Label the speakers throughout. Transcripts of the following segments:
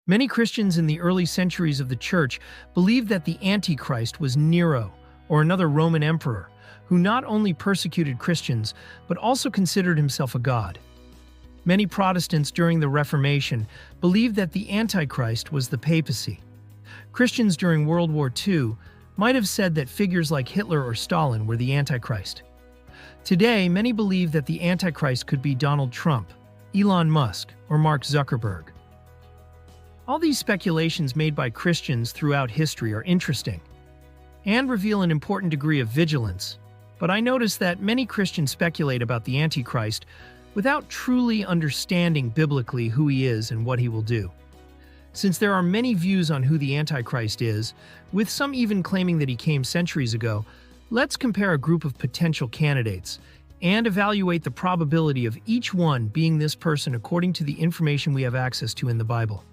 Speaker 1: Many Christians in the early centuries of the Church believed that the Antichrist was Nero, or another Roman emperor, who not only persecuted Christians, but also considered himself a god. Many Protestants during the Reformation believed that the Antichrist was the papacy. Christians during World War II might have said that figures like Hitler or Stalin were the Antichrist. Today, many believe that the Antichrist could be Donald Trump, Elon Musk, or Mark Zuckerberg. All these speculations made by Christians throughout history are interesting and reveal an important degree of vigilance, but I notice that many Christians speculate about the Antichrist without truly understanding biblically who he is and what he will do. Since there are many views on who the Antichrist is, with some even claiming that he came centuries ago, let's compare a group of potential candidates and evaluate the probability of each one being this person according to the information we have access to in the Bible.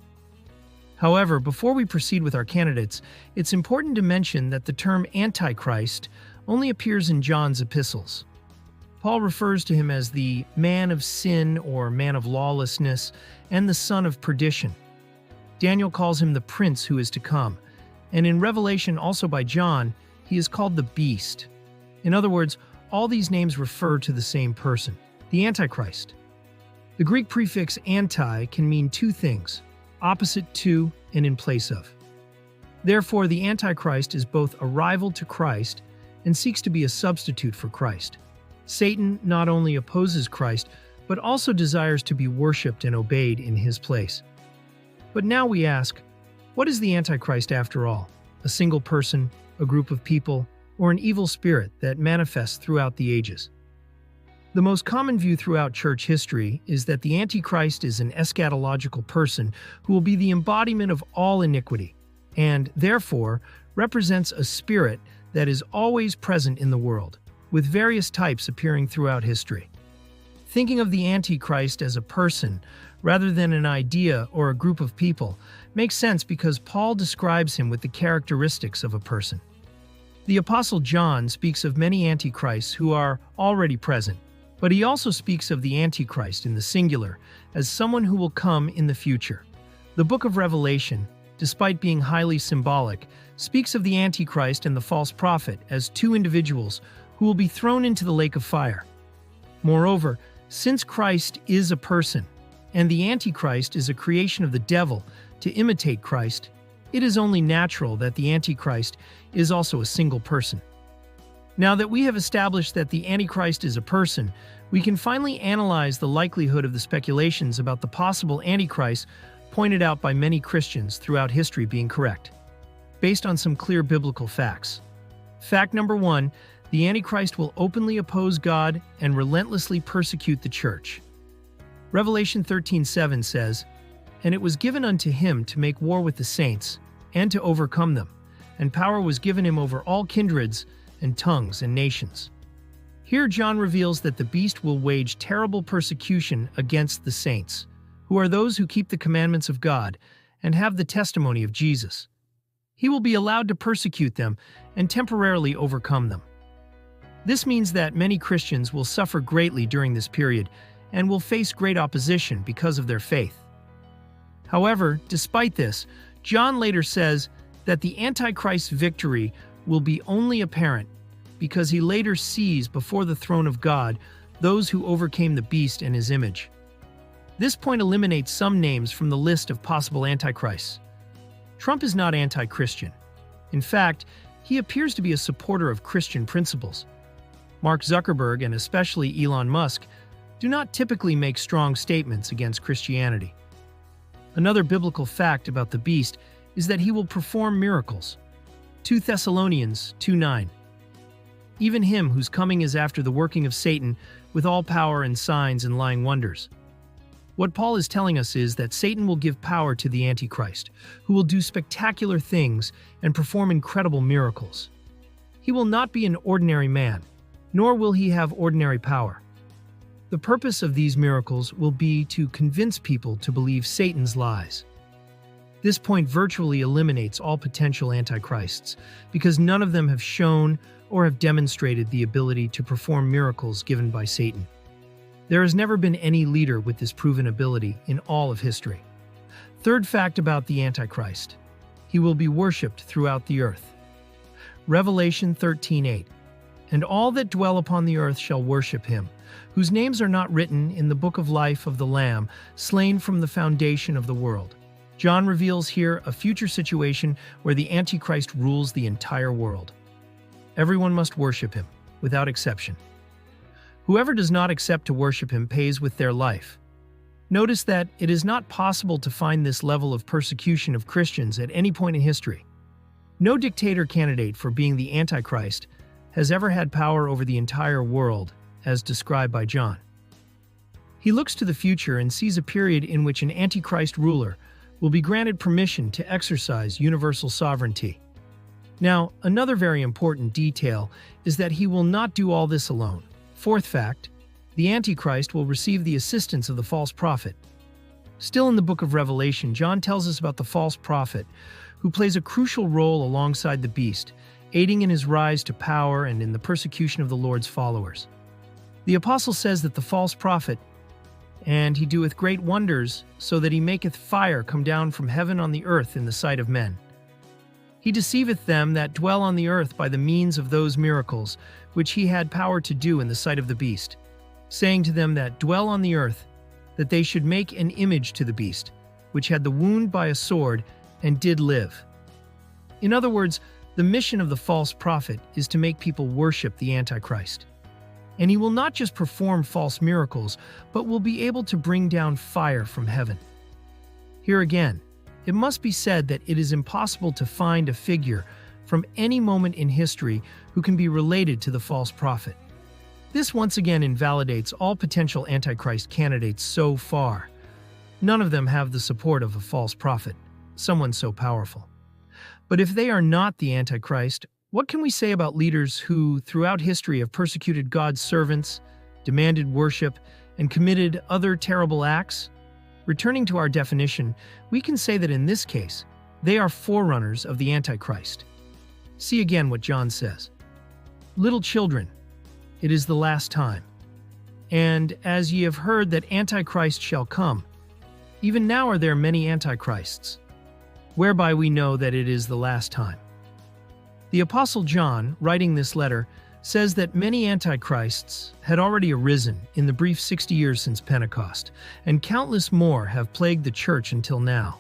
Speaker 1: However, before we proceed with our candidates, it's important to mention that the term Antichrist only appears in John's epistles. Paul refers to him as the man of sin or man of lawlessness and the son of perdition. Daniel calls him the prince who is to come, and in Revelation, also by John, he is called the beast. In other words, all these names refer to the same person, the Antichrist. The Greek prefix anti can mean two things: opposite to and in place of. Therefore, the Antichrist is both a rival to Christ and seeks to be a substitute for Christ. Satan not only opposes Christ, but also desires to be worshipped and obeyed in his place. But now we ask, what is the Antichrist after all? A single person, a group of people, or an evil spirit that manifests throughout the ages? The most common view throughout church history is that the Antichrist is an eschatological person who will be the embodiment of all iniquity, and, therefore, represents a spirit that is always present in the world, with various types appearing throughout history. Thinking of the Antichrist as a person, rather than an idea or a group of people, makes sense because Paul describes him with the characteristics of a person. The Apostle John speaks of many Antichrists who are already present, but he also speaks of the Antichrist in the singular as someone who will come in the future. The book of Revelation, despite being highly symbolic, speaks of the Antichrist and the false prophet as two individuals who will be thrown into the lake of fire. Moreover, since Christ is a person, and the Antichrist is a creation of the devil to imitate Christ, it is only natural that the Antichrist is also a single person. Now that we have established that the Antichrist is a person, we can finally analyze the likelihood of the speculations about the possible Antichrist pointed out by many Christians throughout history being correct, based on some clear biblical facts. Fact number 1, the Antichrist will openly oppose God and relentlessly persecute the church. Revelation 13:7 says, "And it was given unto him to make war with the saints, and to overcome them, and power was given him over all kindreds, and tongues, and nations." Here John reveals that the beast will wage terrible persecution against the saints, who are those who keep the commandments of God and have the testimony of Jesus. He will be allowed to persecute them and temporarily overcome them. This means that many Christians will suffer greatly during this period and will face great opposition because of their faith. However, despite this, John later says that the Antichrist's victory will be only apparent because he later sees before the throne of God those who overcame the beast and his image. This point eliminates some names from the list of possible antichrists. Trump is not anti-Christian. In fact, he appears to be a supporter of Christian principles. Mark Zuckerberg, and especially Elon Musk, do not typically make strong statements against Christianity. Another biblical fact about the beast is that he will perform miracles. 2 Thessalonians 2:9. Even him whose coming is after the working of Satan with all power and signs and lying wonders. What Paul is telling us is that Satan will give power to the Antichrist, who will do spectacular things and perform incredible miracles. He will not be an ordinary man, nor will he have ordinary power. The purpose of these miracles will be to convince people to believe Satan's lies. This point virtually eliminates all potential antichrists, because none of them have shown or have demonstrated the ability to perform miracles given by Satan. There has never been any leader with this proven ability in all of history. Third fact about the Antichrist: he will be worshipped throughout the earth. Revelation 13:8. And all that dwell upon the earth shall worship him, whose names are not written in the book of life of the Lamb, slain from the foundation of the world. John reveals here a future situation where the Antichrist rules the entire world. Everyone must worship him, without exception. Whoever does not accept to worship him pays with their life. Notice that it is not possible to find this level of persecution of Christians at any point in history. No dictator candidate for being the Antichrist has ever had power over the entire world, as described by John. He looks to the future and sees a period in which an Antichrist ruler will be granted permission to exercise universal sovereignty. Now, another very important detail is that he will not do all this alone. Fourth fact: the Antichrist will receive the assistance of the false prophet. Still in the book of Revelation, John tells us about the false prophet, who plays a crucial role alongside the beast, aiding in his rise to power and in the persecution of the Lord's followers. The apostle says that the false prophet, "And he doeth great wonders, so that he maketh fire come down from heaven on the earth in the sight of men. He deceiveth them that dwell on the earth by the means of those miracles, which he had power to do in the sight of the beast, saying to them that dwell on the earth, that they should make an image to the beast, which had the wound by a sword, and did live." In other words, the mission of the false prophet is to make people worship the Antichrist. And he will not just perform false miracles, but will be able to bring down fire from heaven. Here again, it must be said that it is impossible to find a figure from any moment in history who can be related to the false prophet. This once again invalidates all potential Antichrist candidates so far. None of them have the support of a false prophet, someone so powerful. But if they are not the Antichrist, what can we say about leaders who, throughout history, have persecuted God's servants, demanded worship, and committed other terrible acts? Returning to our definition, we can say that in this case, they are forerunners of the Antichrist. See again what John says. "Little children, it is the last time. And as ye have heard that Antichrist shall come, even now are there many Antichrists, whereby we know that it is the last time." The Apostle John, writing this letter, says that many Antichrists had already arisen in the brief 60 years since Pentecost, and countless more have plagued the church until now.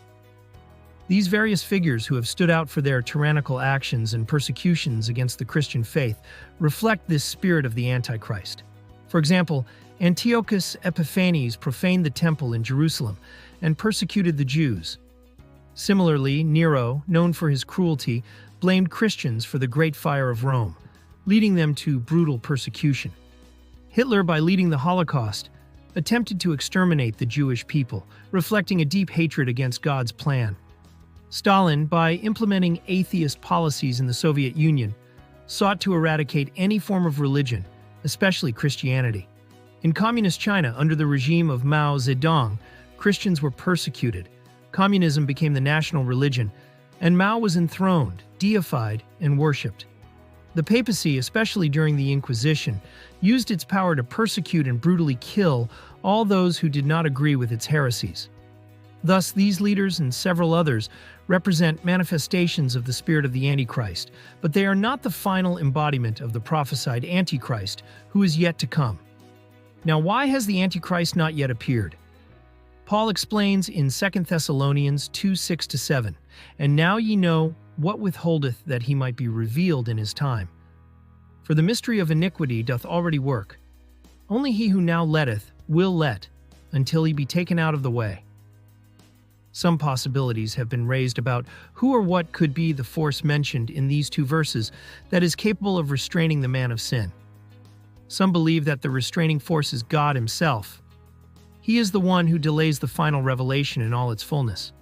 Speaker 1: These various figures who have stood out for their tyrannical actions and persecutions against the Christian faith reflect this spirit of the Antichrist. For example, Antiochus Epiphanes profaned the temple in Jerusalem and persecuted the Jews. Similarly, Nero, known for his cruelty, blamed Christians for the Great Fire of Rome, leading them to brutal persecution. Hitler, by leading the Holocaust, attempted to exterminate the Jewish people, reflecting a deep hatred against God's plan. Stalin, by implementing atheist policies in the Soviet Union, sought to eradicate any form of religion, especially Christianity. In Communist China, under the regime of Mao Zedong, Christians were persecuted. Communism became the national religion, and Mao was enthroned, deified, and worshipped. The papacy, especially during the Inquisition, used its power to persecute and brutally kill all those who did not agree with its heresies. Thus, these leaders and several others represent manifestations of the spirit of the Antichrist, but they are not the final embodiment of the prophesied Antichrist, who is yet to come. Now, why has the Antichrist not yet appeared? Paul explains in 2 Thessalonians 2:6-7, "And now ye know what withholdeth that he might be revealed in his time. For the mystery of iniquity doth already work. Only he who now letteth will let, until he be taken out of the way." Some possibilities have been raised about who or what could be the force mentioned in these two verses that is capable of restraining the man of sin. Some believe that the restraining force is God himself. He is the one who delays the final revelation in all its fullness.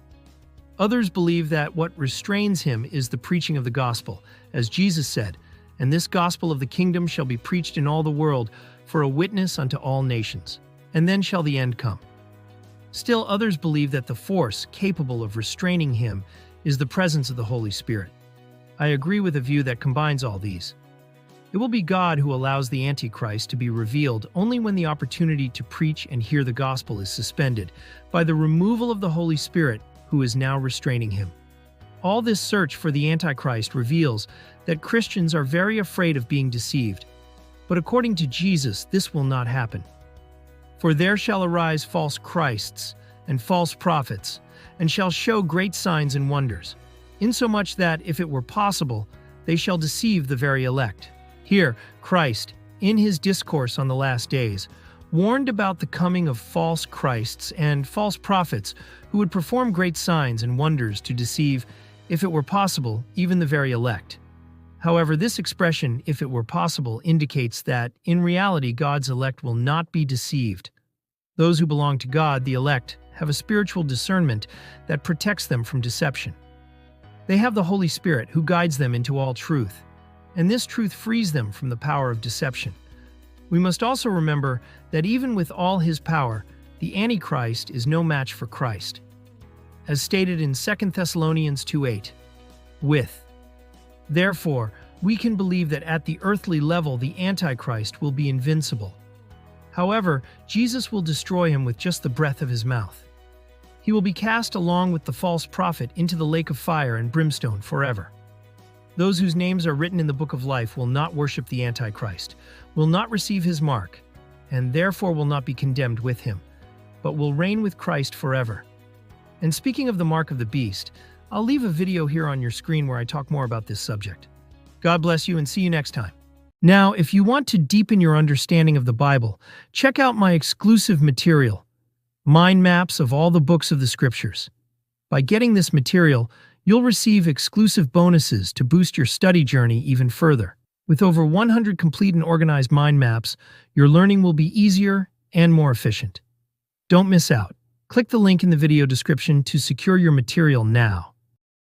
Speaker 1: Others believe that what restrains him is the preaching of the gospel, as Jesus said, "And this gospel of the kingdom shall be preached in all the world for a witness unto all nations, and then shall the end come." Still, others believe that the force capable of restraining him is the presence of the Holy Spirit. I agree with a view that combines all these. It will be God who allows the Antichrist to be revealed only when the opportunity to preach and hear the gospel is suspended by the removal of the Holy Spirit who is now restraining him. All this search for the Antichrist reveals that Christians are very afraid of being deceived. But according to Jesus, this will not happen. For there shall arise false Christs and false prophets, and shall show great signs and wonders, insomuch that, if it were possible, they shall deceive the very elect. Here, Christ, in his discourse on the last days, warned about the coming of false Christs and false prophets who would perform great signs and wonders to deceive, if it were possible, even the very elect. However, this expression, if it were possible, indicates that, in reality, God's elect will not be deceived. Those who belong to God, the elect, have a spiritual discernment that protects them from deception. They have the Holy Spirit who guides them into all truth, and this truth frees them from the power of deception. We must also remember that even with all his power, the Antichrist is no match for Christ. As stated in 2 Thessalonians 2:8, Therefore, we can believe that at the earthly level the Antichrist will be invincible. However, Jesus will destroy him with just the breath of his mouth. He will be cast along with the false prophet into the lake of fire and brimstone forever. Those whose names are written in the book of life will not worship the Antichrist, will not receive his mark, and therefore will not be condemned with him, but will reign with Christ forever. And speaking of the mark of the beast, I'll leave a video here on your screen where I talk more about this subject. God bless you and see you next time. Now, if you want to deepen your understanding of the Bible, check out my exclusive material, Mind Maps of all the books of the Scriptures. By getting this material, you'll receive exclusive bonuses to boost your study journey even further. With over 100 complete and organized mind maps, your learning will be easier and more efficient. Don't miss out. Click the link in the video description to secure your material now.